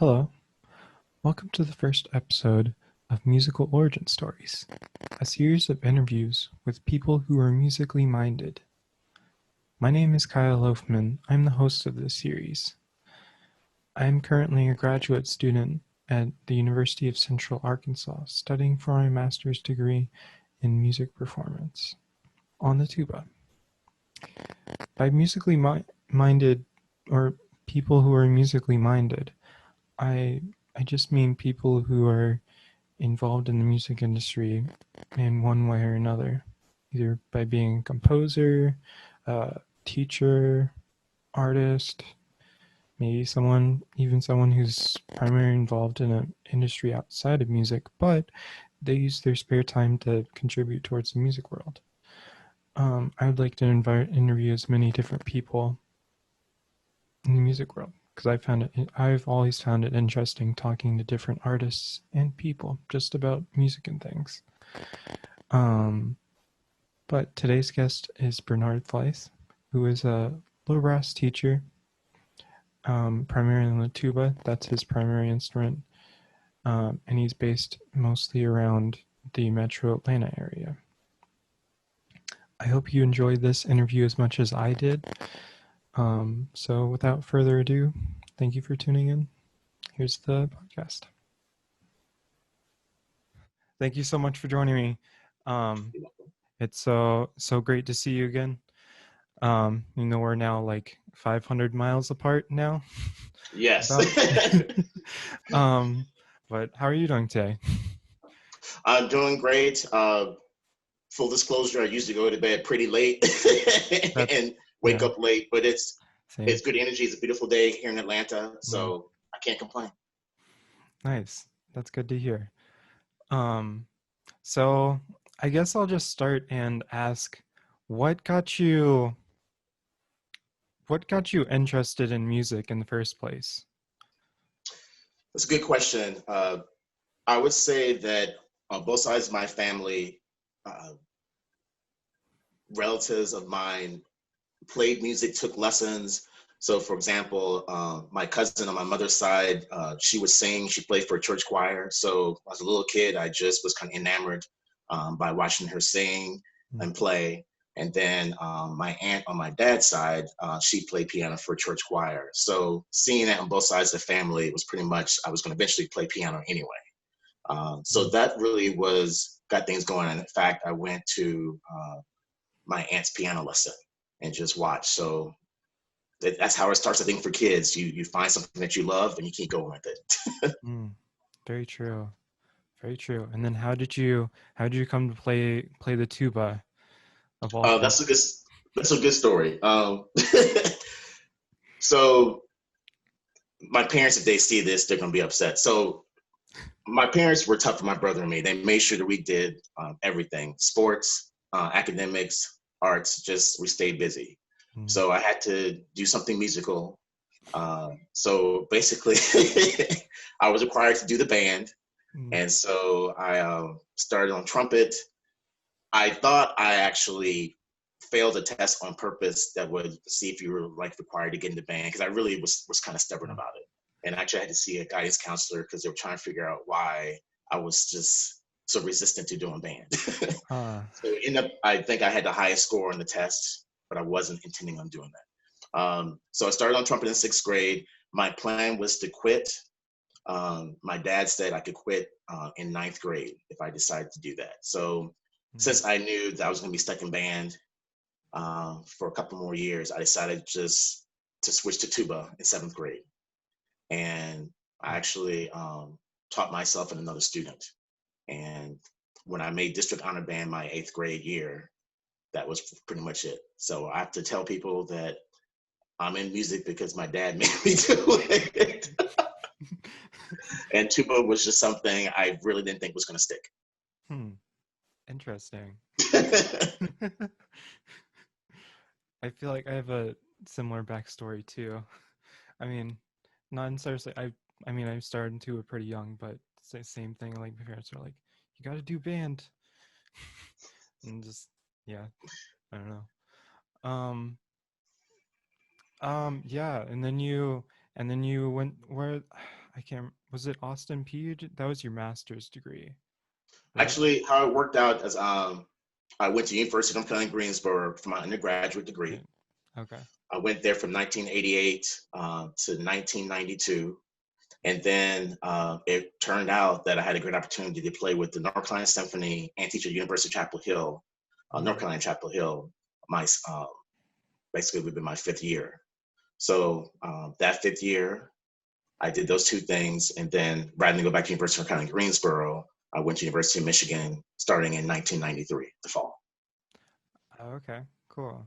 Hello, welcome to the first episode of Musical Origin Stories, a series of interviews with people who are musically minded. My name is Kyle Loafman. I'm the host of this series. I am currently a graduate student at the University of Central Arkansas, studying for my master's degree in music performance on the tuba. By musically minded, or people who are musically minded, I I just mean people who are involved in the music industry in one way or another, either by being a composer, teacher, artist, maybe someone who's primarily involved in an industry outside of music, but they use their spare time to contribute towards the music world. I would like to interview as many different people in the music world because I've always found it interesting talking to different artists and people just about music and things. Um, but today's guest is Bernard Fleiss, who is a low brass teacher, primarily on the tuba. That's his primary instrument, and he's based mostly around the metro Atlanta area. I hope you enjoyed this interview as much as I did. So without further ado, thank you for tuning in. Here's the podcast. Thank you so much for joining me. Um, it's so great to see you again. We're now like 500 miles apart now. Yes. About. But how are you doing today? I'm doing great. Full disclosure, I usually go to bed pretty late That's and wake yeah, up late, but same. it's good energy. It's a beautiful day here in Atlanta, Mm, so I can't complain. nice. That's good to hear. Um, so I guess I'll just start and ask, what got you what got you interested in music in the first place? That's a good question. I would say that on both sides of my family, uh, relatives of mine played music, took lessons. So, for example, my cousin on my mother's side, she would sing. She played for a church choir. So, as a little kid, I just was kind of enamored by watching her sing Mm, and play. And then my aunt on my dad's side, she played piano for a church choir. So, seeing that on both sides of the family, it was pretty much I was going to eventually play piano anyway. So mm, that really was got things going. And in fact, I went to my aunt's piano lesson and just watched. So that's how it starts. I think for kids, you find something that you love and you keep going with it. mm. Very true. Very true. And then how did you come to play the tuba of all That's a things? good story. So my parents, if they see this, they're gonna be upset. So my parents were tough for my brother and me. They made sure that we did everything: sports, academics, arts. Just we stayed busy. Mm, So I had to do something musical. So basically, I was required to do the band. mm, And so I started on trumpet. I thought I actually failed a test on purpose that would see if you were like required to get in the band because I really was kind of stubborn mm. about it. And actually, I had to see a guidance counselor because they were trying to figure out why I was just so resistant to doing band. Ah, So end up, I think I had the highest score on the test, but I wasn't intending on doing that. So I started on trumpet in sixth grade. My plan was to quit. My dad said I could quit in ninth grade if I decided to do that. So mm, since I knew that I was going to be stuck in band for a couple more years, I decided just to switch to tuba in seventh grade. And I actually taught myself and another student. And when I made district honor band my eighth grade year, that was pretty much it. So I have to tell people that I'm in music because my dad made me do it. And tuba was just something I really didn't think was going to stick. hmm. Interesting. uh, I feel like I have a similar backstory too. I mean, not necessarily. I started into it pretty young, but same thing. Like my parents are like, "You got to do band," and just yeah, I don't know. Um, yeah, and then you went where? I can't. Was it Austin P? That was your master's degree, right? Actually, how it worked out is I went to University of North Carolina, Greensboro for my undergraduate degree. Right. Okay. I went there from 1988 to 1992. And then it turned out that I had a great opportunity to play with the North Carolina Symphony and teach at University of Chapel Hill, North Mm. Carolina Chapel Hill. My basically would be my fifth year. So that fifth year, I did those two things, and then rather than go back to University of North Carolina, Greensboro, I went to University of Michigan starting in 1993, the fall. Oh, okay. Cool.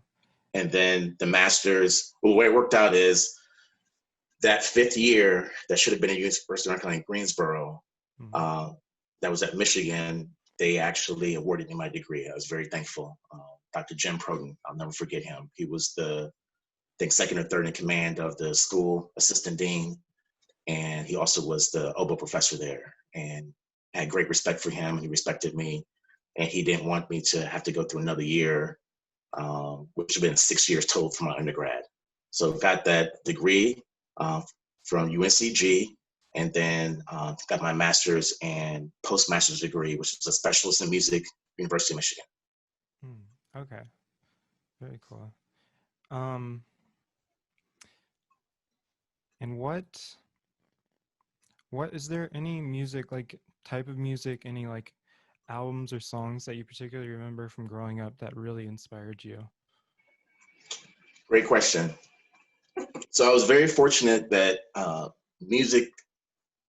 And then the master's, well, the way it worked out is that fifth year that should have been at University of North Carolina, Greensboro, Mm. uh, that was at Michigan. They actually awarded me my degree. I was very thankful. Dr. Jim Proten, I'll never forget him. He was the, I think, second or third in command of the school assistant dean, and he also was the oboe professor there. And I had great respect for him, and he respected me, and he didn't want me to have to go through another year, which had been 6 years total for my undergrad. So got that degree uh, from UNCG, and then got my master's and postmaster's degree, which is a specialist in music, University of Michigan. Mm. Okay. Very cool. Um, and what is there any music like type of music, any like albums or songs that you particularly remember from growing up that really inspired you? Great question. So I was very fortunate that music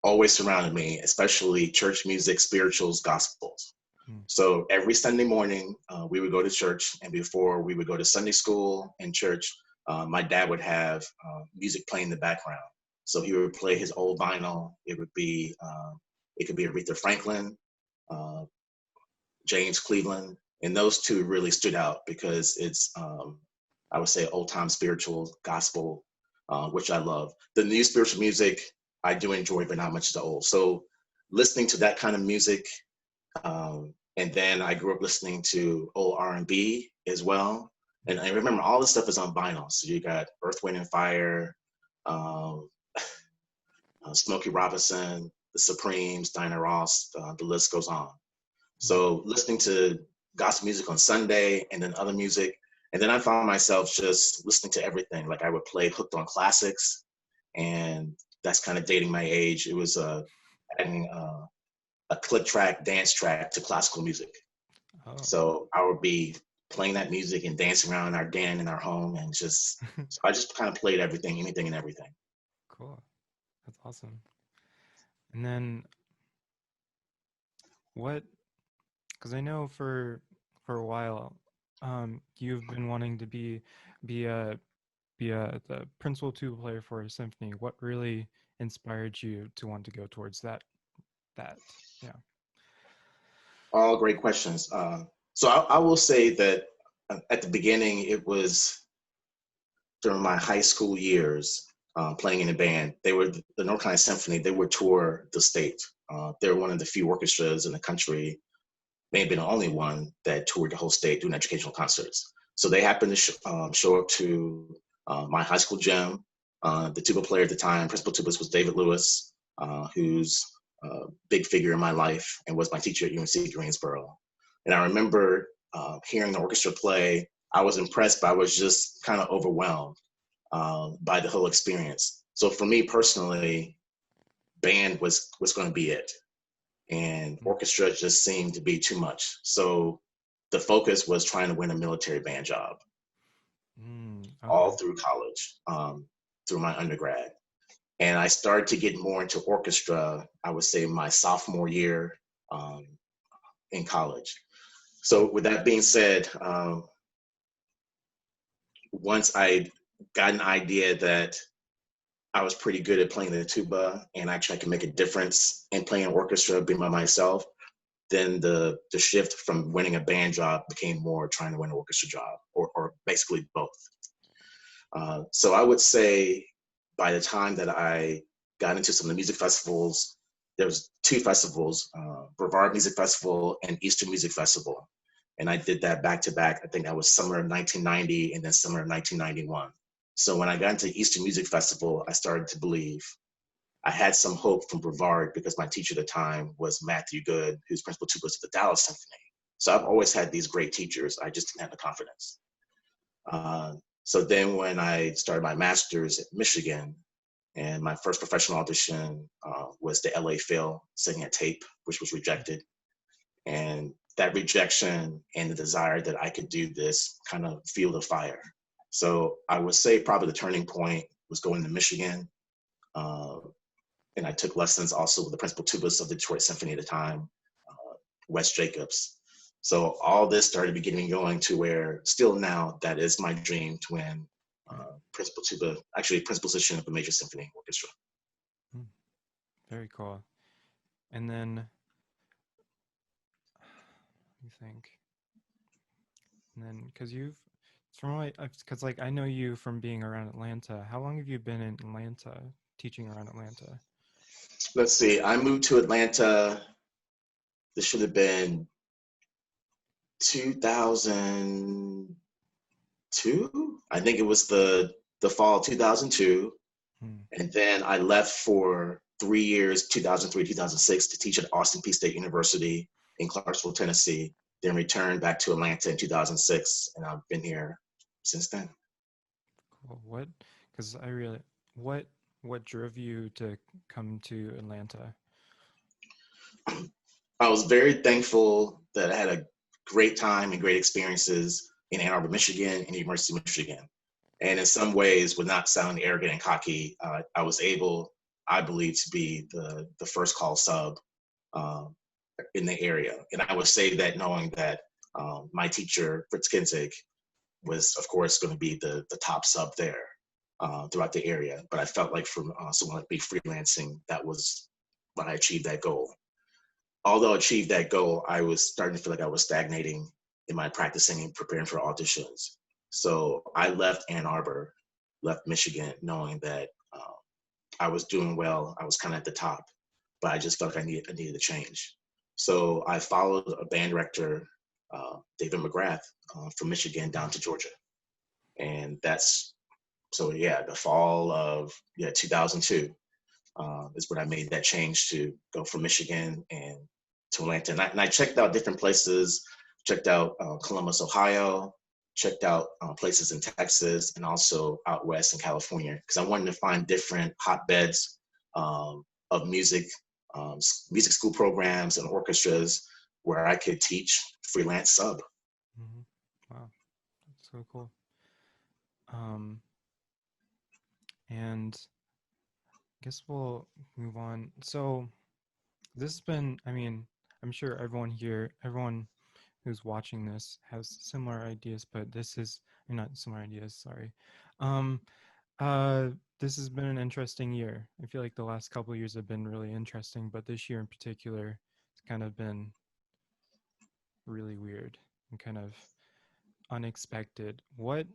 always surrounded me, especially church music, spirituals, gospels. Mm. So every Sunday morning, we would go to church, and before we would go to Sunday school and church, my dad would have music playing in the background. So he would play his old vinyl. It could be Aretha Franklin, uh, James Cleveland, and those two really stood out because it's, I would say, old time spiritual gospel, which I love. The new spiritual music I do enjoy, but not much of the old. So listening to that kind of music, and then I grew up listening to old R&B as well. And I remember all this stuff is on vinyl. So you got Earth, Wind, and Fire, um, Smokey Robinson, The Supremes, Diana Ross, the list goes on. Mm. So listening to gospel music on Sunday and then other music. And then I found myself just listening to everything. Like I would play Hooked on Classics, and that's kind of dating my age. It was adding a click track, dance track to classical music. Oh, So I would be playing that music and dancing around our den in our home, and just so I just kind of played everything, anything and everything. cool. That's awesome. And then what? Because I know for a while, you've been wanting to be a the principal tuba player for a symphony. What really inspired you to want to go towards that? Yeah. All great questions. So I will say that at the beginning, it was during my high school years playing in a band. They were the North Carolina Symphony. They would tour the state. They're one of the few orchestras in the country, maybe the only one that toured the whole state doing educational concerts. So they happened to show up to my high school gym. The tuba player at the time, principal tubist, was David Lewis, who's a big figure in my life and was my teacher at UNC Greensboro. And I remember hearing the orchestra play. I was impressed, but I was just kind of overwhelmed by the whole experience. So for me personally, band was going to be it, and Mm. orchestra just seemed to be too much. So the focus was trying to win a military band job Mm, all okay. through college, through my undergrad. And I started to get more into orchestra, I would say my sophomore year um, in college. Mm. So with that being said, once I got an idea that I was pretty good at playing the tuba and actually I could make a difference in playing orchestra, being by myself, then the shift from winning a band job became more trying to win an orchestra job, or basically both. So I would say by the time that I got into some of the music festivals, there was two festivals, Brevard Music Festival and Eastern Music Festival. And I did that back to back. I think that was summer of 1990 and then summer of 1991. So when I got into Eastern Music Festival, I started to believe I had some hope from Brevard because my teacher at the time was Matthew Good, who's principal tubist at the Dallas Symphony. So I've always had these great teachers. I just didn't have the confidence. Uh, so then when I started my master's at Michigan, and my first professional audition was the LA Phil singing at tape, which was rejected. And that rejection and the desire that I could do this kind of fueled a fire. So I would say probably the turning point was going to Michigan. Uh, and I took lessons also with the principal tubist of the Detroit Symphony at the time, Wes Jacobs. So all this started beginning going to where still now that is my dream to win principal tuba, actually principal position of the major symphony orchestra. Hmm. Very cool. And then, you think, and then because you've from what because like I know you from being around Atlanta. How long have you been in Atlanta teaching around Atlanta? Let's see, I moved to Atlanta. This should have been 2002. I think it was the fall of 2002. Hmm. And then I left for 3 years, 2003, 2006, to teach at Austin Peay State University in Clarksville, Tennessee, then returned back to Atlanta in 2006. And I've been here since then. Cool. What? Because I really what what drove you to come to Atlanta? I was very thankful that I had a great time and great experiences in Ann Arbor, Michigan, and University of Michigan. And in some ways, with not sounding arrogant and cocky, I was able, I believe, to be the first call sub um, in the area. And I would say that knowing that my teacher, Fritz Kinzig, was, of course, going to be the top sub there throughout the area. But I felt like from someone like me freelancing, that was when I achieved that goal. Although I achieved that goal, I was starting to feel like I was stagnating in my practicing and preparing for auditions. So I left Ann Arbor, left Michigan, knowing that I was doing well. I was kind of at the top, but I just felt like I needed a change. So I followed a band director, David McGrath, from Michigan down to Georgia, and that's so yeah, the fall of 2002 is when I made that change to go from Michigan and to Atlanta. And I checked out different places, checked out Columbus, Ohio, checked out places in Texas, and also out west in California, because I wanted to find different hotbeds of music, music school programs and orchestras where I could teach freelance sub. Hmm. Wow, that's so cool. Um, and I guess we'll move on. So this has been, I mean, I'm sure everyone here, everyone who's watching this has similar ideas, but this is not similar ideas, sorry. Um, uh, this has been an interesting year. I feel like the last couple of years have been really interesting, but this year in particular, it's kind of been really weird and kind of unexpected. What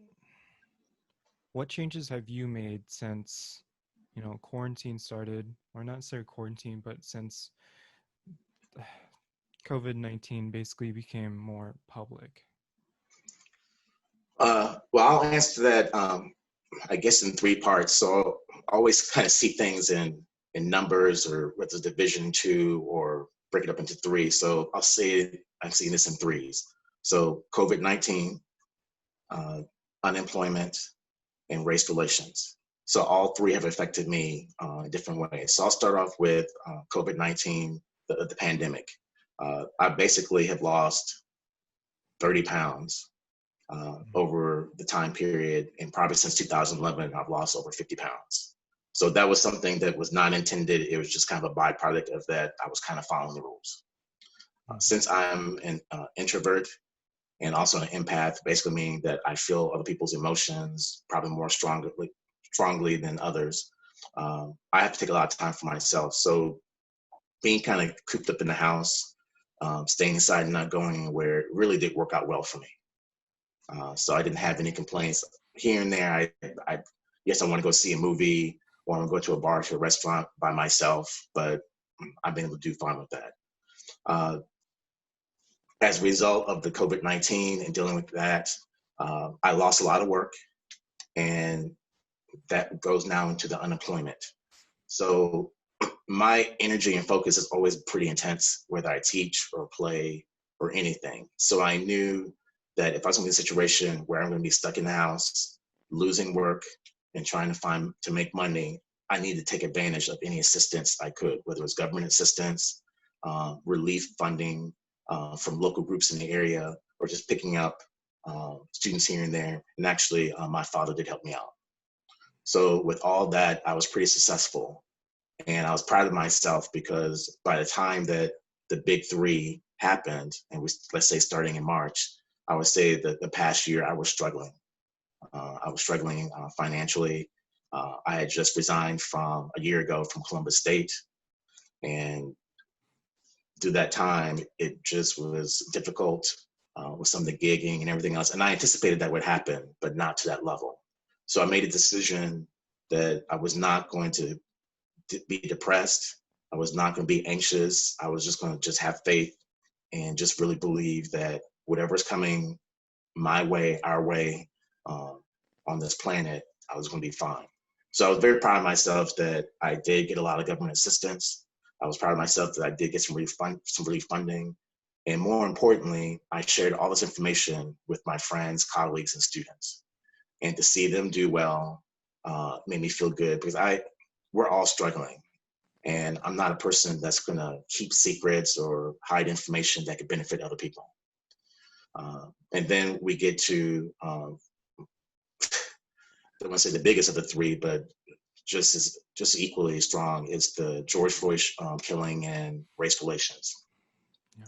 changes have you made since, quarantine started, or not necessarily quarantine, but since COVID-19 basically became more public? Well, I'll answer that, I guess, in three parts. So I always kind of see things in numbers, or whether it's division two, or break it up into three. So I'll say I'm seeing this in threes. So COVID-19, uh, unemployment, and race relations. So all three have affected me in different ways. So I'll start off with COVID-19, the pandemic. I basically have lost 30 pounds over the time period, and probably since 2011, I've lost over 50 pounds. So that was something that was not intended. It was just kind of a byproduct of that. I was kind of following the rules. Mm-hmm. Since I'm an introvert and also an empath, basically meaning that I feel other people's emotions probably more strongly than others, I have to take a lot of time for myself. So being kind of cooped up in the house, staying inside and not going anywhere really did work out well for me. So I didn't have any complaints. Here and there, I yes, I want to go see a movie, or I want to go to a bar, to a restaurant by myself, but I've been able to do fine with that. Uh, as a result of the COVID-19 and dealing with that, I lost a lot of work, and that goes now into the unemployment. So my energy and focus is always pretty intense, whether I teach or play or anything. So I knew that if I was in a situation where I'm going to be stuck in the house, losing work, and trying to find to make money, I needed to take advantage of any assistance I could, whether it was government assistance, relief funding from local groups in the area, or just picking up students here and there. And actually, my father did help me out. So with all that, I was pretty successful. And I was proud of myself because by the time that the big three happened, and we, let's say starting in March, I would say that the past year I was struggling. I was struggling financially. I had just resigned from a year ago from Columbus State. And through that time, it just was difficult with some of the gigging and everything else. And I anticipated that would happen, but not to that level. So I made a decision that I was not going to be depressed. I was not going to be anxious. I was just going to just have faith and just really believe that whatever's coming my way, our way, on this planet, I was going to be fine. So I was very proud of myself that I did get a lot of government assistance. I was proud of myself that I did get some relief funding. And more importantly, I shared all this information with my friends, colleagues, and students. And to see them do well made me feel good because we're all struggling. And I'm not a person that's going to keep secrets or hide information that could benefit other people. And then we get to, I don't want to say the biggest of the three, but just equally strong is the George Floyd killing and race relations. Yeah.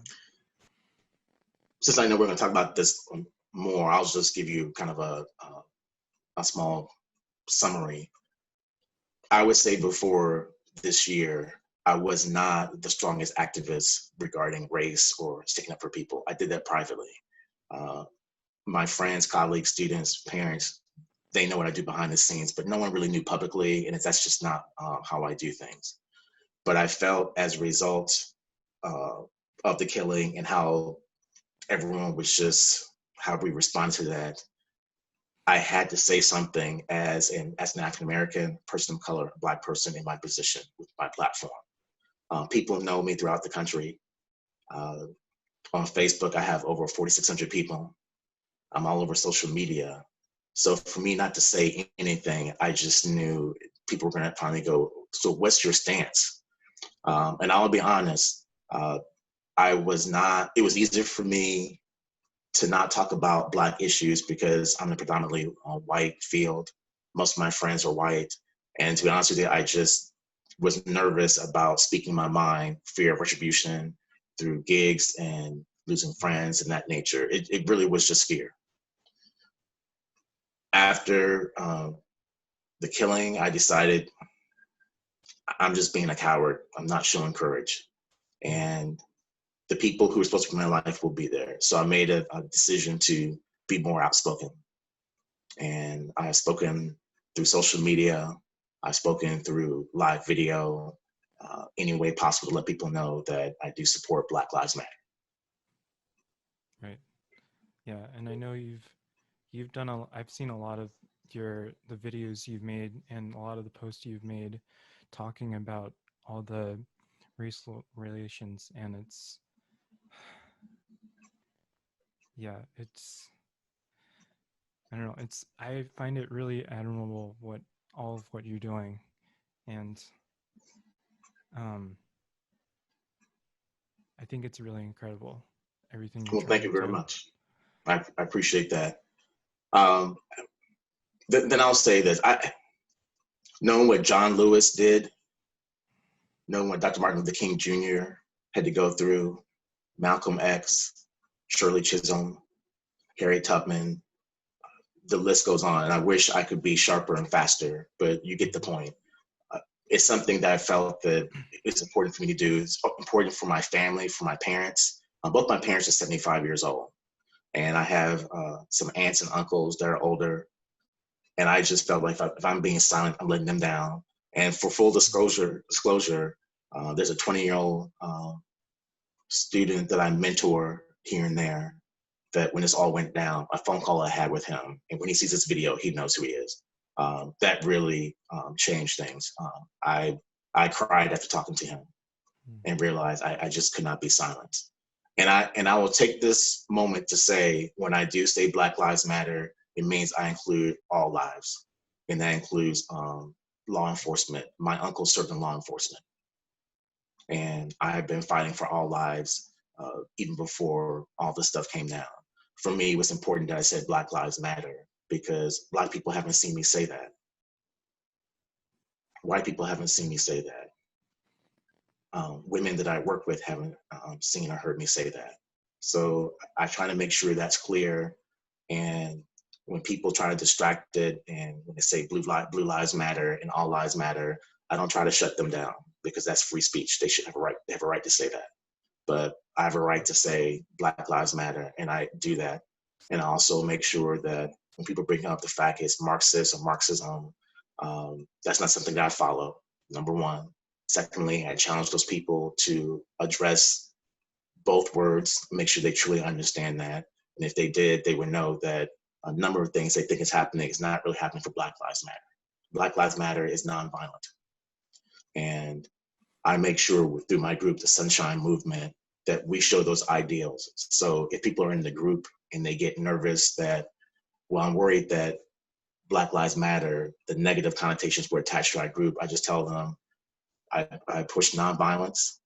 Since I know we're going to talk about this more, I'll just give you kind of a small summary. I would say before this year, I was not the strongest activist regarding race or sticking up for people. I did that privately. My friends, colleagues, students, parents, they know what I do behind the scenes, but no one really knew publicly, and that's just not how I do things. But I felt as a result of the killing and how everyone was just, how we respond to that, I had to say something as an African American person of color, a Black person in my position with my platform. People know me throughout the country. On Facebook, I have over 4,600 people. I'm all over social media. So for me not to say anything, I just knew people were going to finally go, so what's your stance? And I'll be honest, it was easier for me to not talk about Black issues because I'm in a predominantly white field. Most of my friends are white. And to be honest with you, I just was nervous about speaking my mind, fear of retribution through gigs and losing friends and that nature. It really was just fear. After the killing, I decided I'm just being a coward. I'm not showing courage. And the people who are supposed to be in my life will be there. So I made a decision to be more outspoken. And I have spoken through social media. I've spoken through live video, any way possible to let people know that I do support Black Lives Matter. Right. Yeah, and I know you've done I've seen a lot of the videos you've made and a lot of the posts you've made talking about all the racial relations, and it's I don't know, I find it really admirable all of what you're doing, and um I think it's really incredible everything you're Well, thank trying you to very do. much. I appreciate that. Um, then I'll say this. Knowing what John Lewis did, knowing what Dr. Martin Luther King Jr. had to go through, Malcolm X, Shirley Chisholm, Harriet Tubman, the list goes on. And I wish I could be sharper and faster, but you get the point. It's something that I felt that it's important for me to do. It's important for my family, for my parents. Both my parents are 75 years old. And I have some aunts and uncles that are older. And I just felt like if I'm being silent, I'm letting them down. And for full disclosure, there's a 20-year-old student that I mentor here and there that when this all went down, a phone call I had with him, and when he sees this video, he knows who he is. That really changed things. I I cried after talking to him Mm. and realized I just could not be silent. And I will take this moment to say, when I do say Black Lives Matter, it means I include all lives, and that includes law enforcement. My uncle served in law enforcement, and I have been fighting for all lives even before all this stuff came down. For me, it was important that I said Black Lives Matter because Black people haven't seen me say that. White people haven't seen me say that. Women that I work with haven't seen or heard me say that. So I try to make sure that's clear. And when people try to distract it and when they say blue lives matter and all lives matter, I don't try to shut them down because that's free speech. They should have a right. They have a right to say that. But I have a right to say Black Lives Matter, and I do that. And I also make sure that when people bring up the fact it's Marxist or Marxism, that's not something that I follow. Number one. Secondly, I challenge those people to address both words, make sure they truly understand that. And if they did, they would know that a number of things they think is happening is not really happening for Black Lives Matter. Black Lives Matter is nonviolent. And I make sure through my group, the Sunshine Movement, that we show those ideals. So if people are in the group and they get nervous that, well, I'm worried that Black Lives Matter, the negative connotations were attached to our group, I just tell them I push nonviolence.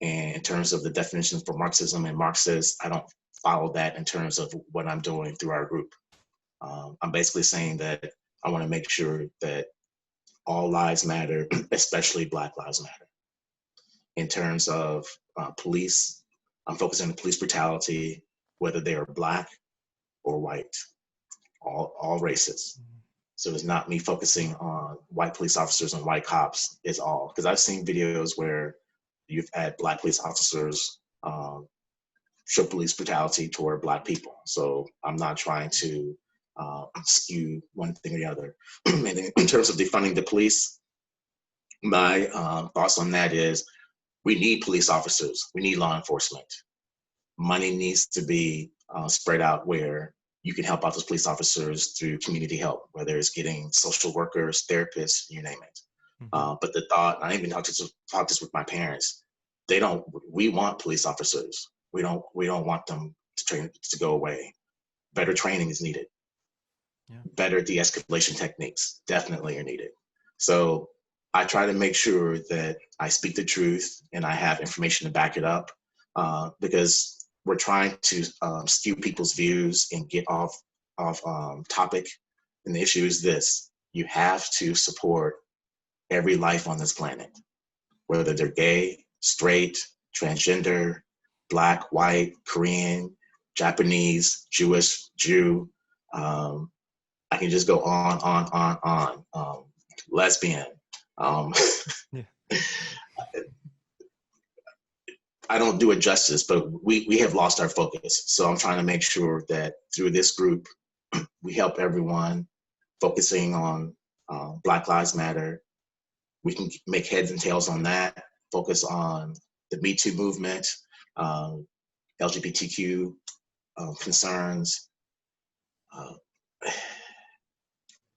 And in terms of the definitions for Marxism and Marxists, I don't follow that in terms of what I'm doing through our group. I'm basically saying that I want to make sure that all lives matter, especially Black Lives Matter. In terms of police, I'm focusing on police brutality, whether they are Black or white, all races. So it's not me focusing on white police officers and white cops is all. Because I've seen videos where you've had Black police officers show police brutality toward Black people. So I'm not trying to skew one thing or the other. And in terms of defunding the police, my thoughts on that is we need police officers. We need law enforcement. Money needs to be spread out where you can help out those police officers through community help, whether it's getting social workers, therapists, you name it. Mm-hmm. But the thought, I even talked this with my parents. They don't. We want police officers. We don't. We don't want them to go away. Better training is needed. Yeah. Better de-escalation techniques definitely are needed. So I try to make sure that I speak the truth and I have information to back it up because we're trying to skew people's views and get off topic. And the issue is this: you have to support every life on this planet, whether they're gay, straight, transgender, Black, white, Korean, Japanese, Jewish, Jew. Um, I can just go on. Lesbian. Um, Yeah. I don't do it justice, but we have lost our focus. So I'm trying to make sure that through this group, we help everyone focusing on Black Lives Matter. We can make heads and tails on that, focus on the Me Too movement, LGBTQ concerns. Uh,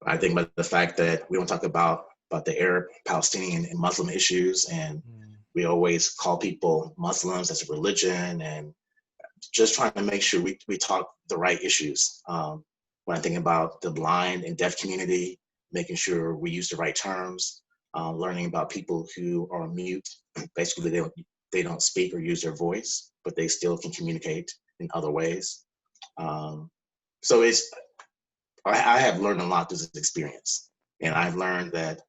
I think about the fact that we don't talk about the Arab, Palestinian, and Muslim issues, and we always call people Muslims as a religion, and just trying to make sure we talk the right issues. When I think about the blind and deaf community, making sure we use the right terms, learning about people who are mute, basically they don't speak or use their voice, but they still can communicate in other ways. So I have learned a lot through this experience, and I've learned that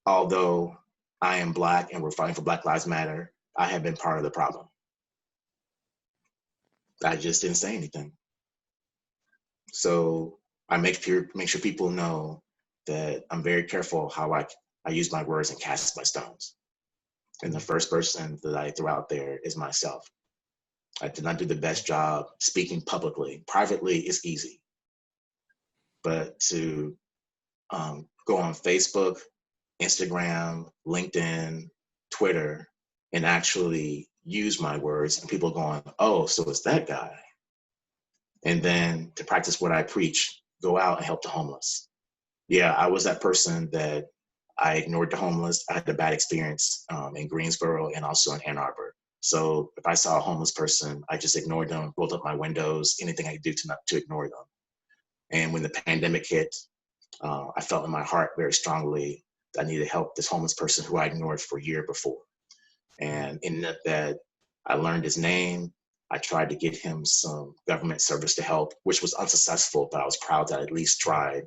although I am Black and we're fighting for Black Lives Matter, I have been part of the problem. I just didn't say anything. So I make sure people know that I'm very careful how I use my words and cast my stones. And the first person that I throw out there is myself. I did not do the best job speaking publicly. Privately is easy, but to go on Facebook, Instagram, LinkedIn, Twitter, and actually use my words, and people going, oh, so it's that guy. And then to practice what I preach, go out and help the homeless. Yeah, I was that person that I ignored the homeless. I had a bad experience in Greensboro and also in Ann Arbor. So if I saw a homeless person, I just ignored them, rolled up my windows, anything I could do to not to ignore them. And when the pandemic hit, I felt in my heart very strongly that I needed to help this homeless person who I ignored for a year before. Mm. And in that, I learned his name. I tried to get him some government service to help, which was unsuccessful, but I was proud that I at least tried.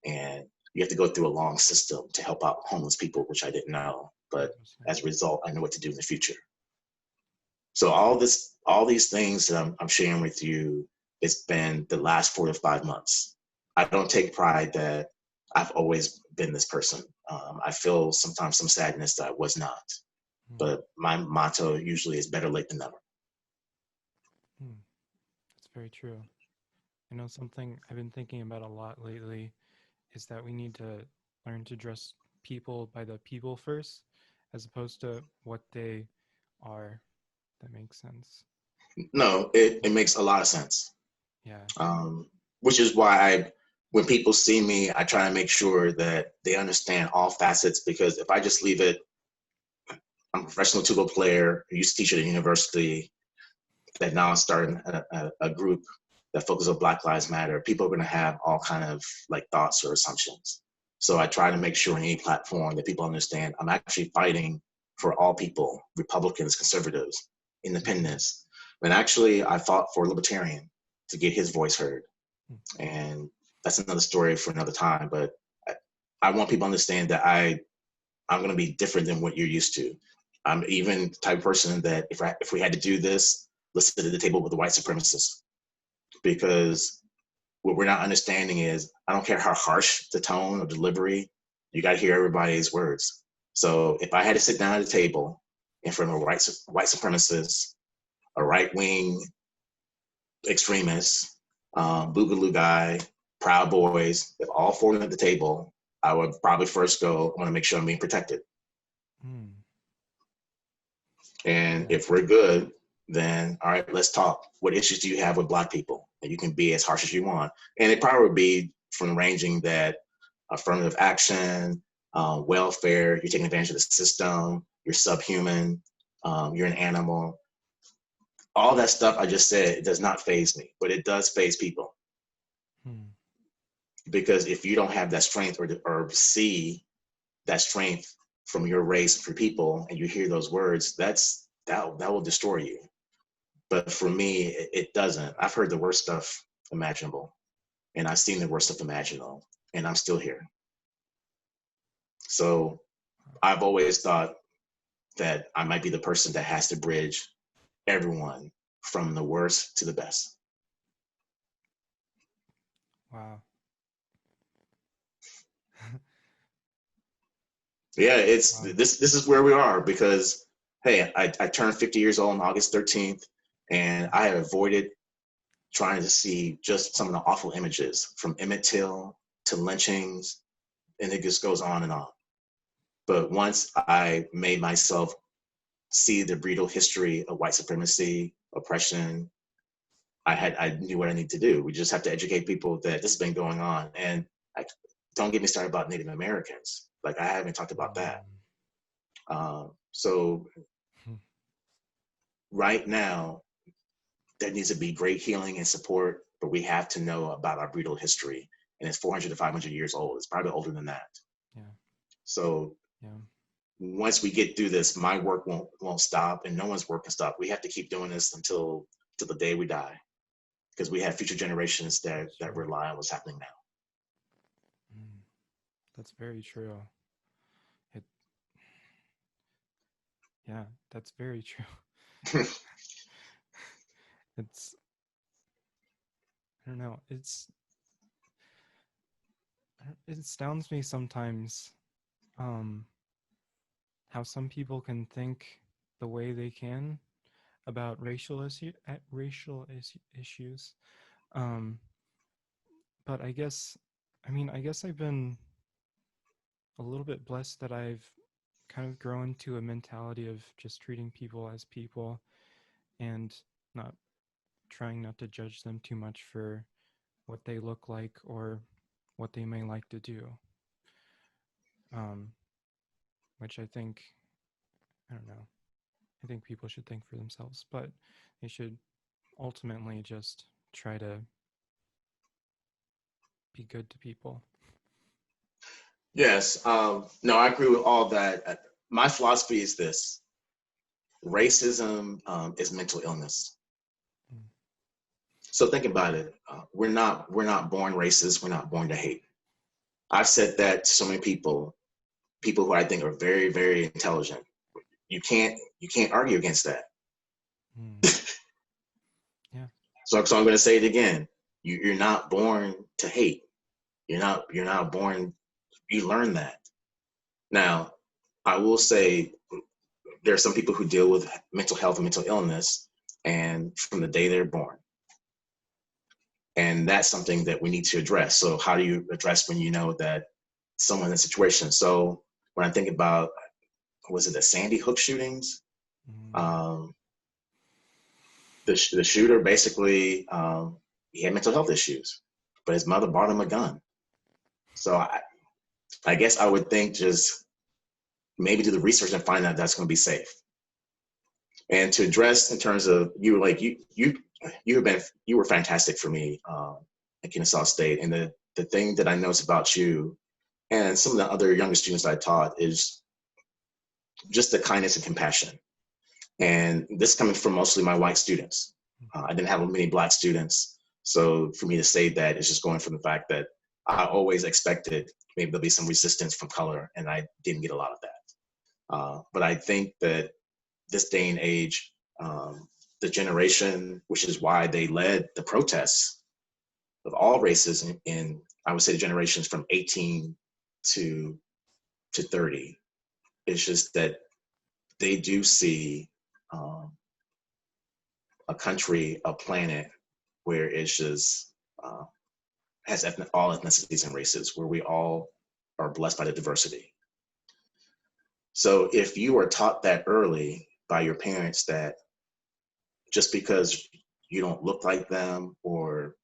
And you have to go through a long system to help out homeless people, which I didn't know. But Interesting. as a result, I know what to do in the future. So all these things that I'm sharing with you, it's been the last 4 to 5 months. I don't take pride that I've always been this person. I feel sometimes some sadness that I was not. Mm. But my motto usually is better late than never. Mm. That's very true. I know something I've been thinking about a lot lately is that we need to learn to address people by the people first, as opposed to what they are. That makes sense. No, it makes a lot of sense. Yeah. Which is why when people see me, I try to make sure that they understand all facets because if I just leave it, I'm a professional tuba player, I used to teach at a university, that now I'm starting a group that focuses on Black Lives Matter, people are going to have all kind of like thoughts or assumptions. So I try to make sure in any platform that people understand I'm actually fighting for all people, Republicans, conservatives, Mm-hmm. independents. And actually, I fought for a libertarian to get his voice heard. Mm. And that's another story for another time. But I want people to understand that I'm going to be different than what you're used to. I'm even the type of person that if we had to do this, let's sit at the table with the white supremacists because what we're not understanding is I don't care how harsh the tone or delivery, you got to hear everybody's words. So if I had to sit down at a table in front of a white supremacist, a right wing extremist, boogaloo guy, Proud Boys, if all four of them at the table, I would probably first go, I want to make sure I'm being protected. Mm. And Yeah. if we're good, then all right, let's talk. What issues do you have with Black people? And you can be as harsh as you want. And it probably would be from ranging that affirmative action, welfare, you're taking advantage of the system, you're subhuman, you're an animal. All that stuff I just said, it does not faze me, but it does faze people. Mm. Because if you don't have that strength or see that strength from your race for people and you hear those words, that will destroy you. But for me, it doesn't. I've heard the worst stuff imaginable, and I've seen the worst stuff imaginable, and I'm still here. So I've always thought that I might be the person that has to bridge everyone from the worst to the best. Wow. Yeah, it's Wow. this. This is where we are because hey, I turned 50 years old on August 13th, and I have avoided trying to see just some of the awful images from Emmett Till to lynchings, and it just goes on and on. But once I made myself see the brutal history of white supremacy, oppression, I knew what I need to do. We just have to educate people that this has been going on. And I, don't get me started about Native Americans. Like I haven't talked about that. Mm. So right now, there needs to be great healing and support, but we have to know about our brutal history. And it's 400 to 500 years old. It's probably older than that. Yeah. So Yeah. once we get through this, my work won't stop, and no one's work can stop. We have to keep doing this until the day we die, because we have future generations That's that true. rely on what's happening now. Mm. That's very true. It. Yeah. That's very true. It's. I don't know. It astounds me sometimes. Um. How some people can think the way they can about issues. Um. But I guess I've been a little bit blessed that I've kind of grown to a mentality of just treating people as people and not trying not to judge them too much for what they look like or what they may like to do. which I don't know, I think people should think for themselves, but they should ultimately just try to be good to people. Yes. No, I agree with all that. My philosophy is this: racism is mental illness. Mm. So think about it. We're not born racist. We're not born to hate. I've said that to so many people who I think are very, very intelligent. You can't argue against that. Mm. Yeah. So I'm going to say it again. You're not born to hate. You're not born. You learn that. Now, I will say there are some people who deal with mental health and mental illness, and from the day they're born, and that's something that we need to address. So how do you address when you know that someone in a situation? So when I think about, was it the Sandy Hook shootings? Mm. Um, the shooter basically, he had mental health issues, but his mother bought him a gun. So I guess I would think just maybe do the research and find out that's going to be safe. And to address in terms of you, like you were fantastic for me at Kennesaw State. And the thing that I noticed about you and some of the other younger students I taught is just the kindness and compassion. And this coming from mostly my white students. I didn't have many black students. So for me to say that is just going from the fact that I always expected maybe there'll be some resistance from color, and I didn't get a lot of that. But I think that this day and age, the generation, which is why they led the protests of all races in I would say the generations from 18 to 30, it's just that they do see um, a country, a planet where it's just uh, has all ethnicities and races, where we all are blessed by the diversity. So if you are taught that early by your parents that just because you don't look like them or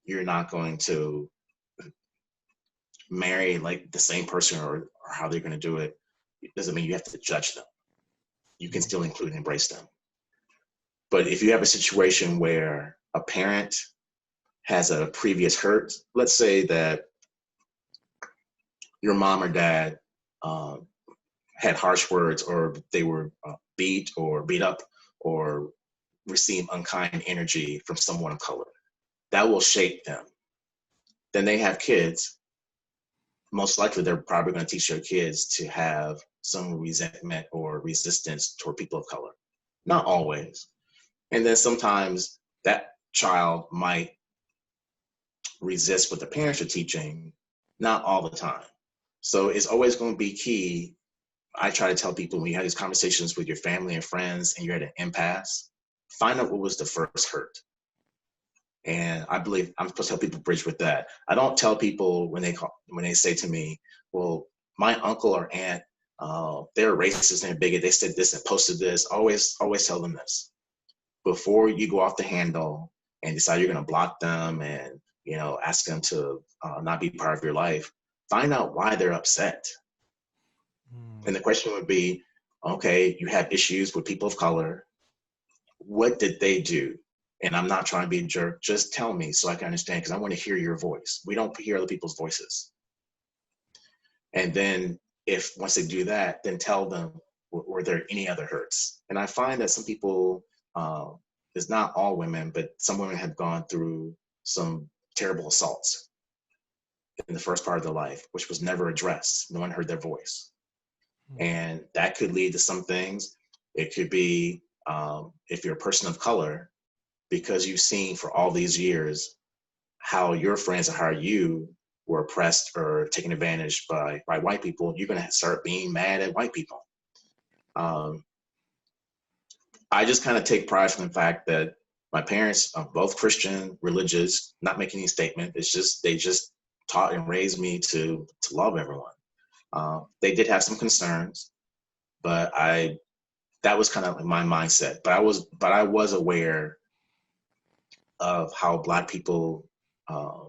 you're not going to marry like the same person or how they're going to do it, it doesn't mean you have to judge them. You can Mm. still include and embrace them. But if you have a situation where a parent has a previous hurt, let's say that your mom or dad um, had harsh words, or they were beat or beat up or received unkind energy from someone of color, that will shape them. Then they have kids. Most likely, they're probably going to teach their kids to have some resentment or resistance toward people of color. Not always. And then sometimes that child might resist what the parents are teaching, not all the time. So it's always going to be key. I try to tell people when you have these conversations with your family and friends and you're at an impasse, find out what was the first hurt. And I believe I'm supposed to help people bridge with that. I don't tell people when they say to me, "Well, my uncle or aunt, they're racist and bigot. They said this and posted this." Always tell them this before you go off the handle and decide you're going to block them and ask them to not be part of your life. Find out why they're upset. Mm. And the question would be, okay, you have issues with people of color. What did they do? And I'm not trying to be a jerk. Just tell me so I can understand, because I want to hear your voice. We don't hear other people's voices. And then if once they do that, then tell them, were there any other hurts? And I find that some people, it's not all women, but some women have gone through some terrible assaults in the first part of their life, which was never addressed. No one heard their voice. Mm. And that could lead to some things. It could be, if you're a person of color, because you've seen for all these years how your friends and how you were oppressed or taken advantage by white people, you're going to start being mad at white people. Um, I just kind of take pride from the fact that my parents are both Christian, religious, not making any statement. It's just they just taught and raised me to love everyone. They did have some concerns, but I that was kind of like my mindset. But I was aware of how Black people uh,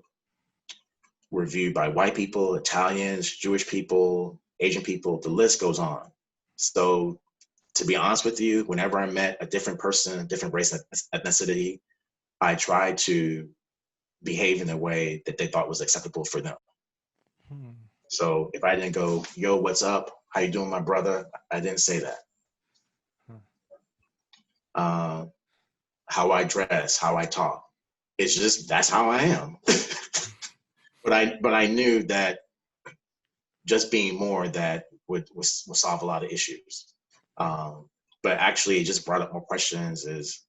were viewed by white people, Italians, Jewish people, Asian people, the list goes on. So to be honest with you, whenever I met a different person, different race and ethnicity, I tried to behave in a way that they thought was acceptable for them. Hmm. So if I didn't go, yo, what's up? How you doing, my brother? I didn't say that. Huh. Uh, how I dress, how I talk. It's just that's how I am. But I knew that just being more that would solve a lot of issues. Um, but actually, it just brought up more questions. Is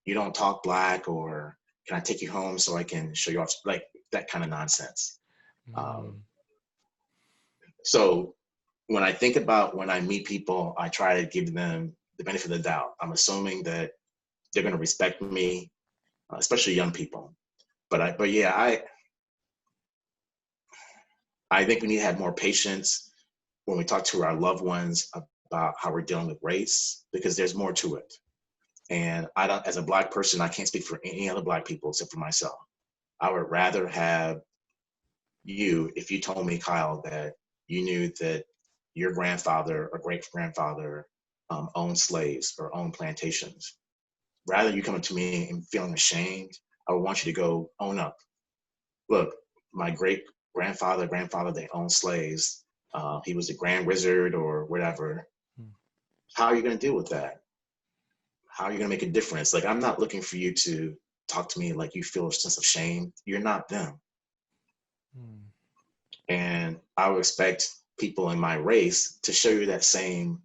you don't talk black, or can I take you home so I can show you off? Like that kind of nonsense. Um, Hmm. so when I think about when I meet people, I try to give them the benefit of the doubt. I'm assuming that they're going to respect me, especially young people. But yeah, I think we need to have more patience when we talk to our loved ones about how we're dealing with race, because there's more to it. And I don't, as a black person, I can't speak for any other black people except for myself. I would rather have you, if you told me, Kyle, that you knew that your grandfather or great grandfather owned slaves or owned plantations. Rather you coming to me and feeling ashamed, I would want you to go own up. Look, my great grandfather, they owned slaves. He was a grand wizard or whatever. Hmm. How are you going to deal with that? How are you going to make a difference? Like, I'm not looking for you to talk to me like you feel a sense of shame. You're not them. Hmm. And I would expect people in my race to show you that same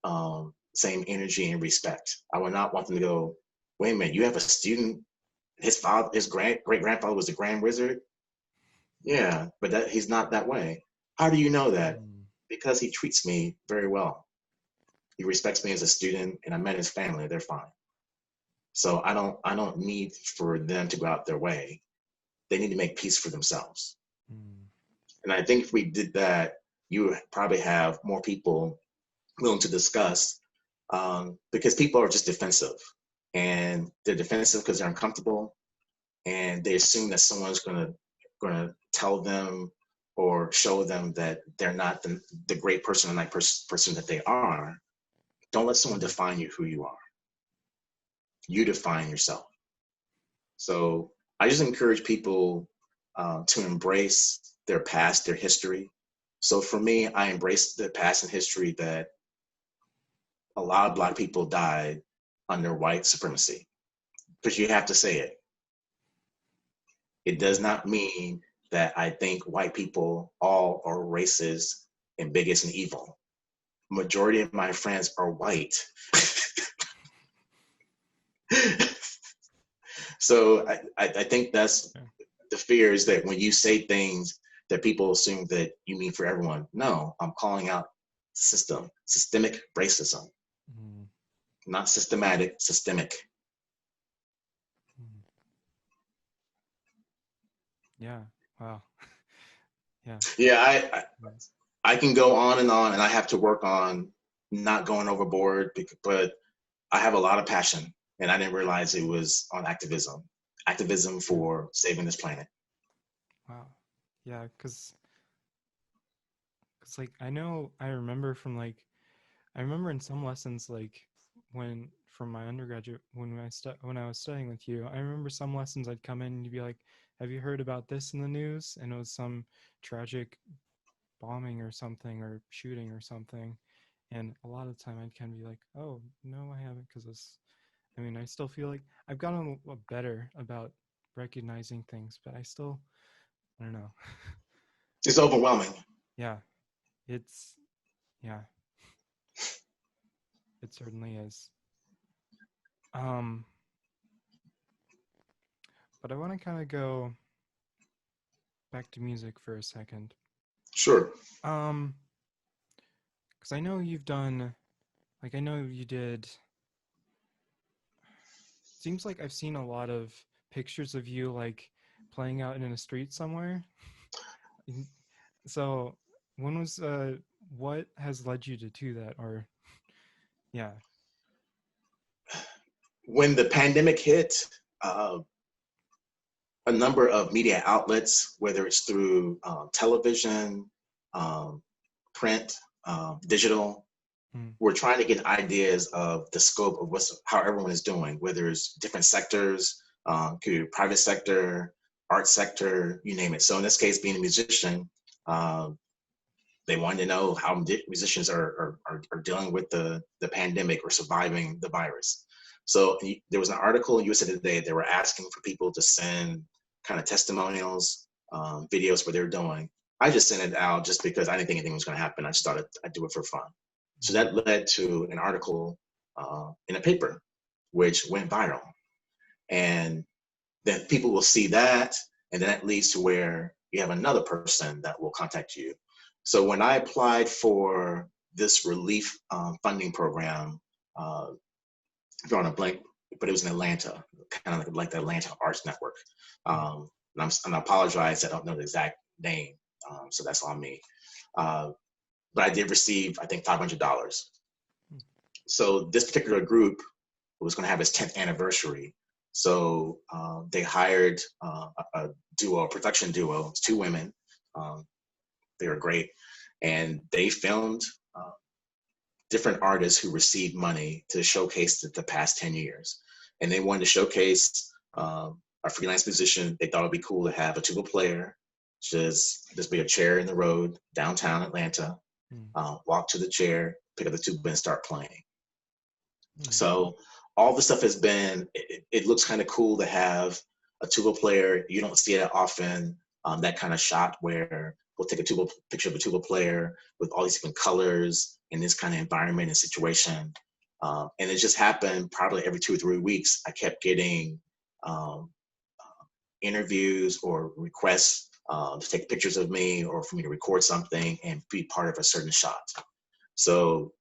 energy and respect. I would not want them to go, wait a minute, you have a student, his father, his great grandfather was the grand wizard. Yeah, but that he's not that way. How do you know that? Hmm. Because he treats me very well. He respects me as a student, and I met his family. They're fine. So I don't need for them to go out their way. They need to make peace for themselves. Hmm. And I think if we did that, you would probably have more people willing to discuss, because people are just defensive, and they're defensive because they're uncomfortable, and they assume that someone's gonna tell them or show them that they're not the great person or nice person that they are. Don't let someone Hmm. define you who you are. You define yourself. So I just encourage people to embrace their past, their history. So for me, I embrace the past and history that a lot of Black people died under white supremacy, because you have to say it. It does Hmm. not mean that I think white people all are racist and bigots and evil. Majority of my friends are white. So I think that's Yeah. the fear, is that when you say things that people assume that you mean for everyone. No, I'm calling out systemic racism, Hmm. not systematic, systemic. Hmm. Yeah. Wow. Yeah. Yeah, Yeah. I can go on, and I have to work on not going overboard, but I have a lot of passion, and I didn't realize it was on activism Yeah. for saving this planet. Wow. Yeah. Cause like I know I remember from like I remember in some lessons like when from my undergraduate when I was studying with you, I remember some lessons I'd come in and you'd be like, "Have you heard about this in the news?" And it was some tragic bombing or something or shooting or something. And a lot of the time I'd kind of be like, "Oh, no, I haven't," because it's. I mean, I still feel like I've gotten a lot better about recognizing things, but I still, I don't know. It's overwhelming. Yeah, it's yeah, it certainly is. Um, but I want to kind of go back to music for a second. Sure. Um, because I know you've done, like, I know you did. Seems like I've seen a lot of pictures of you like playing out in a street somewhere. So, when was what has led you to do that? Or yeah. When the pandemic hit, uh, a number of media outlets, whether it's through television, um, print, digital. Mm. We're trying to get ideas of the scope of how everyone is doing, whether it's different sectors, could be private sector, art sector, you name it. So in this case, being a musician, um, they wanted to know how musicians are dealing with the pandemic or surviving the virus. So there was an article in USA Today. They were asking for people to send kind of testimonials, videos what they're doing. I just sent it out just because I didn't think anything was going to happen. I just thought I'd do it for fun. So Mm. that led to an article in a paper, which went viral. And then people will see that, and then that leads to where you have another person that will contact you. So when I applied for this relief funding program, uh, drawing a blank, but it was in Atlanta, kind of like the Atlanta Arts Network. Mm. And I apologize, I don't know the exact name, so that's on me. Uh, but I did receive, I think, $500. Mm. So this particular group was going to have its 10th anniversary. So they hired a duo, a production duo, it's two women. Um, they were great. And they filmed different artists who received money to showcase the past 10 years. And they wanted to showcase a freelance musician. They thought it'd be cool to have a tuba player, just be a chair in the road, downtown Atlanta, Mm. walk to the chair, pick up the tuba and start playing. Mm. So all the stuff has been, it looks kind of cool to have a tuba player. You don't see it often, that kind of shot where we'll take a tuba picture of a tuba player with all these different colors in this kind of environment and situation. And it just happened probably every 2 or 3 weeks. I kept getting um, interviews or requests to take pictures of me or for me to record something and be part of a certain shot. So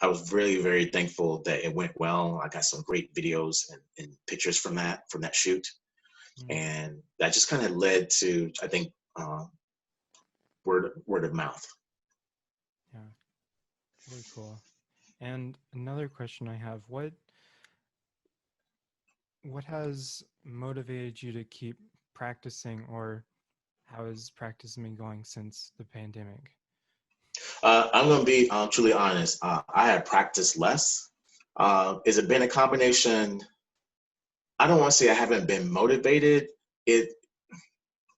I was really, very thankful that it went well. I got some great videos and pictures from that shoot, Mm. and that just kind of led to, I think, word of mouth. Yeah, very cool. And another question I have, what has motivated you to keep practicing, or how has practice been going since the pandemic? I'm going to be truly honest. I have practiced less. Has it been a combination? I don't want to say I haven't been motivated. It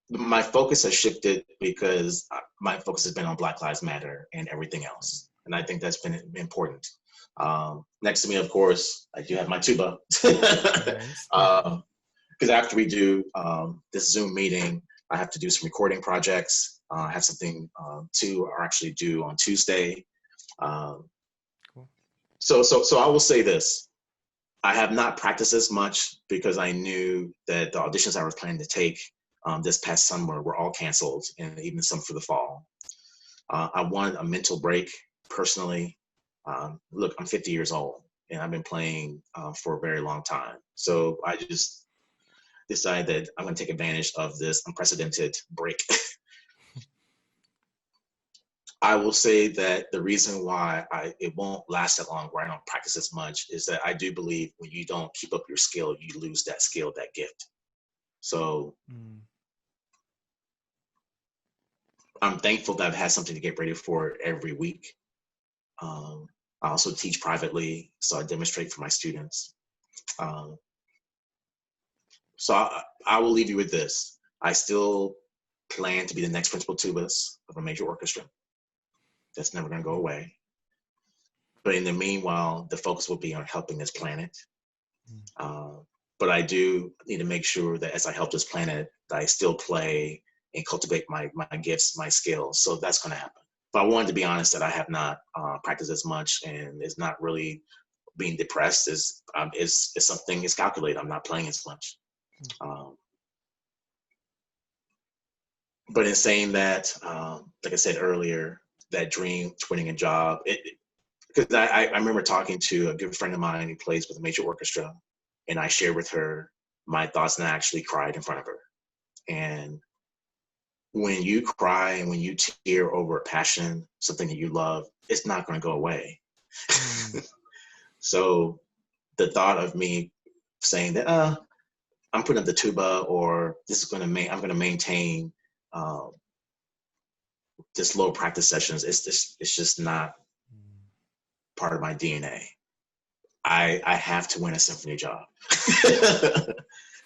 My focus has shifted because my focus has been on Black Lives Matter and everything Right. else, and I think that's been important. Next to me, of course, I do have my tuba. Nice. Because after we do this Zoom meeting, I have to do some recording projects. I have something to or actually do on Tuesday. Um, Cool. so I will say this: I have not practiced as much because I knew that the auditions I was planning to take this past summer were all canceled, and even some for the fall. I wanted a mental break personally. Look, I'm 50 years old, and I've been playing for a very long time. Mm. So I just decided that I'm going to take advantage of this unprecedented break. I will say that the reason why it won't last that long, where I don't practice as much, is that I do believe when you don't keep up your skill, you lose that skill, that gift. So Mm. I'm thankful that I've had something to get ready for every week. Um, I also teach privately, so I demonstrate for my students. Um, so I will leave you with this. I still plan to be the next principal tubist of a major orchestra. That's never going to go Cool. away. But in the meanwhile, the focus will be on helping this planet. Mm. Uh, but I do need to make sure that as I help this planet, that I still play and cultivate my gifts, my skills. So that's going to happen. But I wanted to be honest that I have not practiced as much, and it's not really being depressed. Is something is calculated. I'm not playing as much. Mm. Um, but in saying that, like I said earlier, that dream to winning a job, because I remember talking to a good friend of mine who plays with a major orchestra, and I shared with her my thoughts, and I actually cried in front of her. And when you cry and when you tear over a passion, something that you love, it's not going to go away. Mm. So the thought of me saying that I'm putting up the tuba, or this is going to I'm going to maintain um, just low practice sessions. It's just not Mm. part of my DNA. I have to win a symphony job.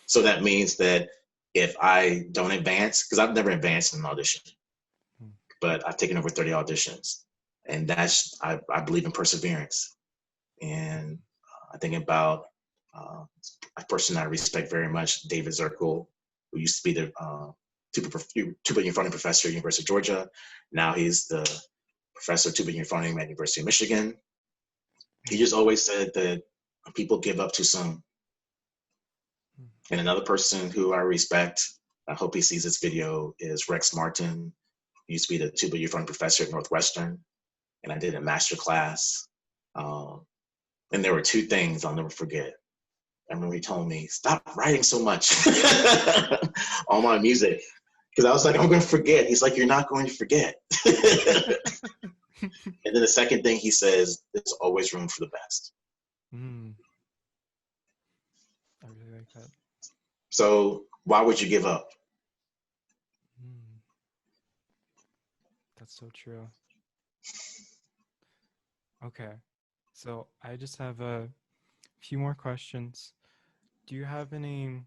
So that means that if I don't advance, because I've never advanced in an audition, Mm. but I've taken over 30 auditions. And I believe in perseverance. And I think about uh, a person I respect very much, David Zirkle, who used to be the tuba euphonium professor at University of Georgia. Now he's the professor of tuba euphonium at University of Michigan. He Mm. just always said that people give up too soon. Mm. And another person who I respect, I hope he sees this video, is Rex Martin. He used to be the tuba euphonium professor at Northwestern, and I did a master class. And there were two things I'll never forget. I remember he told me, stop writing so much on my music. Because I was like, I'm going to forget. He's like, you're not going to forget. And then the second thing he says, there's always room for the best. Mm. I really like that. So why would you give up? Mm. That's so true. Okay. So I just have a few more questions. Do you have any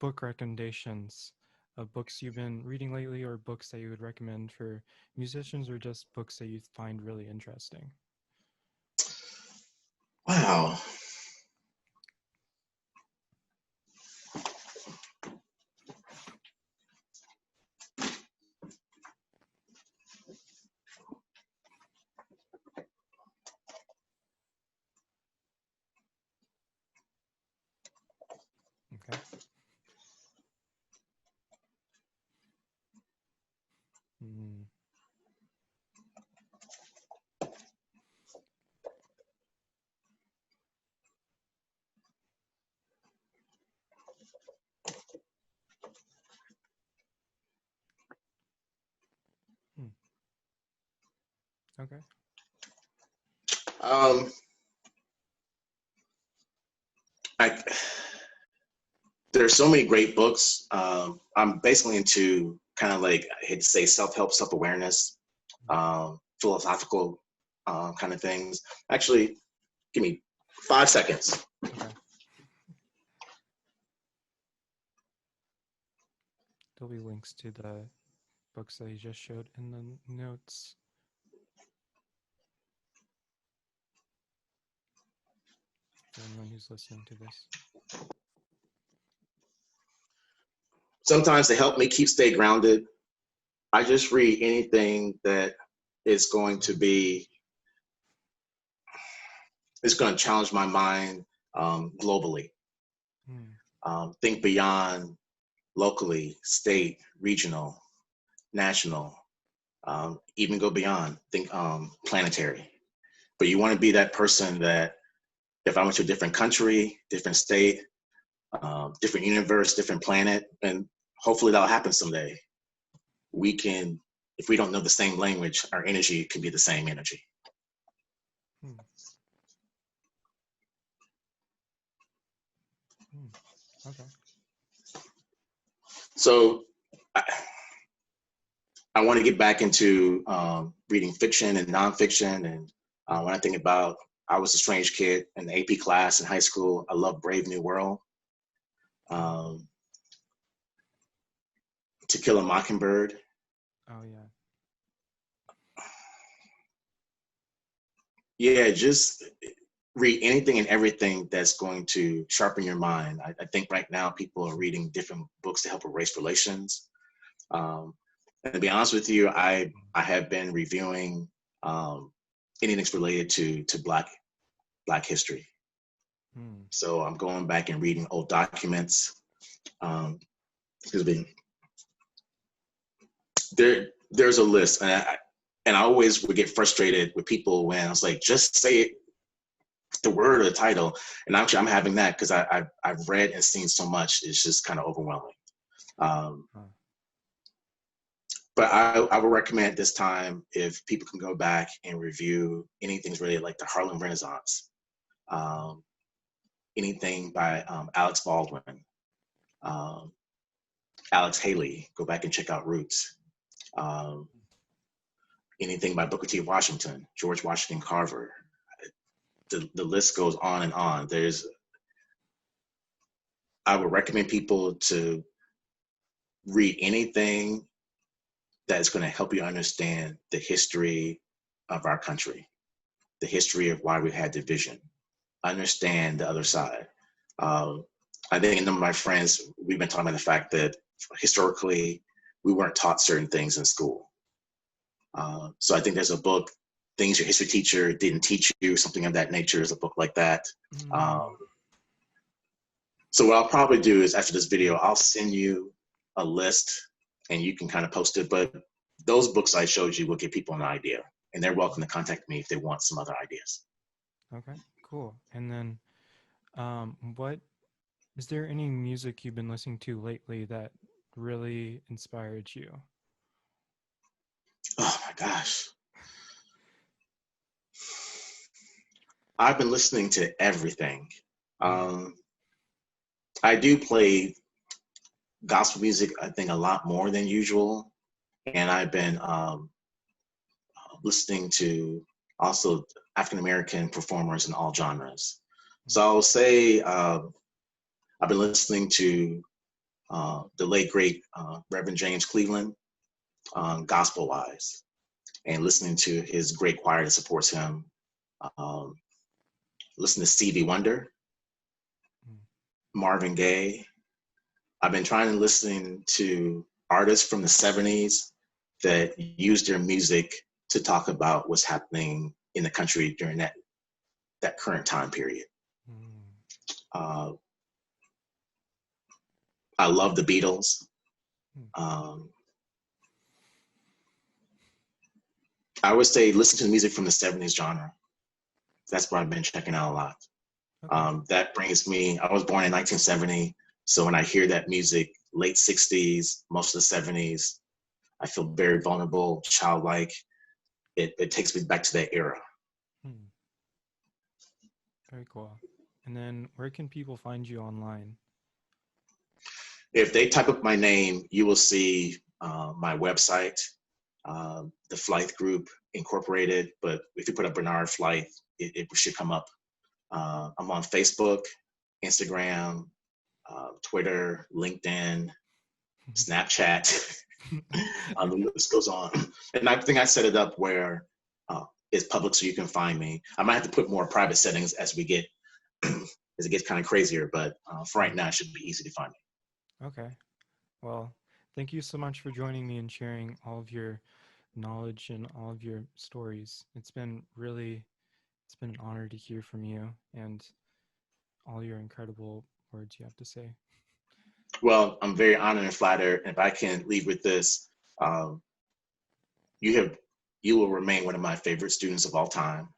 book recommendations of books you've been reading lately, or books that you would recommend for musicians, or just books that you find really interesting? Wow. Okay. Mm. Mm. Okay. Um, I, there's so many great books. I'm basically into kind of like, I hate to say, self-help, self-awareness, philosophical kind of things. Actually, give me 5 seconds. Okay. There'll be links to the books that you just showed in the notes for anyone who's listening to this. Sometimes to help me stay grounded, I just read anything that is going to be, it's going to challenge my mind globally. Mm. Think beyond locally, state, regional, national, even go beyond, think planetary. But you want to be that person that if I went to a different country, different state, different universe, different planet, and hopefully that'll happen someday. We can, if we don't know the same language, our energy can be the same energy. Mm. Mm. Okay. So I, I want to get back into reading fiction and nonfiction. And Mm. when I think about, I was a strange kid in the AP class in high school. I love Brave New World. Mm. Um, to Kill a Mockingbird. Oh yeah. Yeah, just read anything and everything that's going to sharpen your mind. I think right now people are reading different books to help with race relations. Um, and to be honest with you, I have been reviewing anything that's related to Black history. Mm. So I'm going back and reading old documents. Um, excuse me. There's a list, and I always would get frustrated with people when I was like, just say it, the word or the title. And actually, I'm having that because I've read and seen so much. It's just kind of overwhelming. Um, Huh. but I would recommend this time if people can go back and review anything's related like the Harlem Renaissance, um, anything by Alex Baldwin, um, Alex Haley. Go back and check out Roots. Um, anything by Booker T. Washington, George Washington Carver. The list goes on and on. I would recommend people to read anything that is going to help you understand the history of our country, the history of why we had division, understand the other side. Um, I think a number of my friends, we've been talking about the fact that historically we weren't taught certain things in school. So I think there's a book, Things Your History Teacher Didn't Teach You, something of that nature is a book like that. Mm. So what I'll probably do is after this video, I'll send you a list and you can kind of post it. But those books I showed you will give people an idea, and they're welcome to contact me if they want some other ideas. Okay, cool. And then, what is there any music you've been listening to lately that really inspired you? Oh my gosh. I've been listening to everything. Mm. Um, I do play gospel music, I think, a lot more than usual. And I've been listening to also African American performers in all genres. So I'll say I've been listening to the late great Reverend James Cleveland, gospel wise, and listening to his great choir that supports him. Um, listen to Stevie Wonder, Mm. Marvin Gaye. I've been trying to listen to artists from the 70s that use their music to talk about what's happening in the country during that current time period. Mm. Uh, I love the Beatles. Mm. Um, I would say listen to the music from the 70s genre. That's what I've been checking out a lot. Okay. That brings me, I was born in 1970. So when I hear that music, late 60s, most of the 70s, I feel very vulnerable, childlike. It takes me back to that era. Mm. Very cool. And then, where can people find you online? If they type up my name, you will see my website, the Flythe Group Incorporated. But if you put up Bernard Flythe, it should come up. I'm on Facebook, Instagram, Twitter, LinkedIn, Snapchat. The list goes on. And I think I set it up where it's public so you can find me. I might have to put more private settings as we get as it gets kind of crazier, but for right now, it should be easy to find me. Okay. Well, thank you so much for joining me and sharing all of your knowledge and all of your stories. It's been an honor to hear from you and all your incredible words you have to say. Well, I'm very honored and flattered. And if I can leave with this, um, you have you will remain one of my favorite students of all time.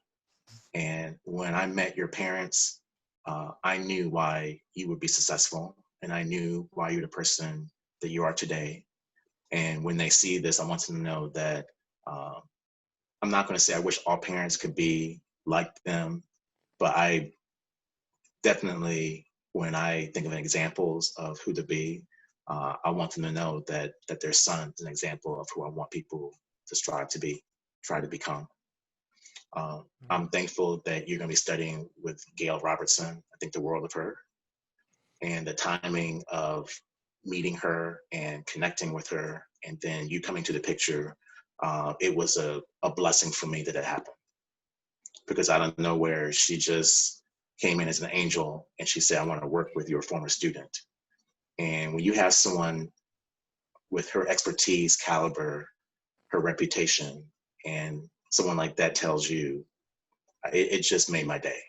And when I met your parents, I knew why you would be successful, and I knew why you're the person that you are today. And when they see this, I want them to know that uh, I'm not going to say I wish all parents could be like them, but I definitely, when I think of examples of who to be, I want them to know that their son is an example of who I want people to strive to be, try to become. I'm thankful that you're going to be studying with Gail Robertson. I think the world of her, and the timing of meeting her and connecting with her, and then you coming to the picture. It was a blessing for me that it happened, because out of nowhere, she just came in as an angel and she said, I want to work with your former student. And when you have someone with her expertise, caliber, her reputation, and someone like that tells you, it just made my day.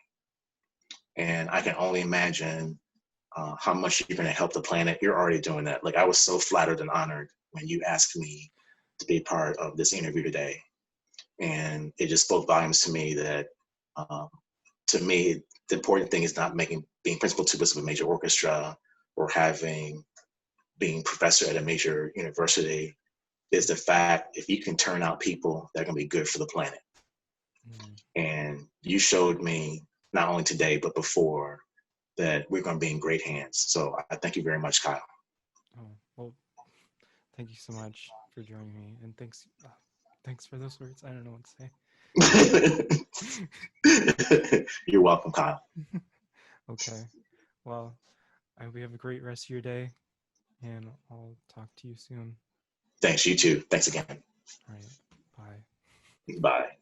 And I can only imagine how much you're going to help the planet. You're already doing that. Like, I was so flattered and honored when you asked me to be part of this interview today. And it just spoke volumes to me that, um, to me, the important thing is not being principal tubist of a major orchestra or being professor at a major university. Is the fact, if you can turn out people that are going to be good for the planet. Mm. And you showed me, not only today but before, that we're going to be in great hands. So I thank you very much, Kyle. Oh, well, thank you so much for joining me. And thanks. Thanks for those words. I don't know what to You're welcome, Kyle. say. Okay. Well, I hope you have a great rest of your day, and I'll talk to you soon. Thanks, you too. Thanks again. All right. Bye. Bye.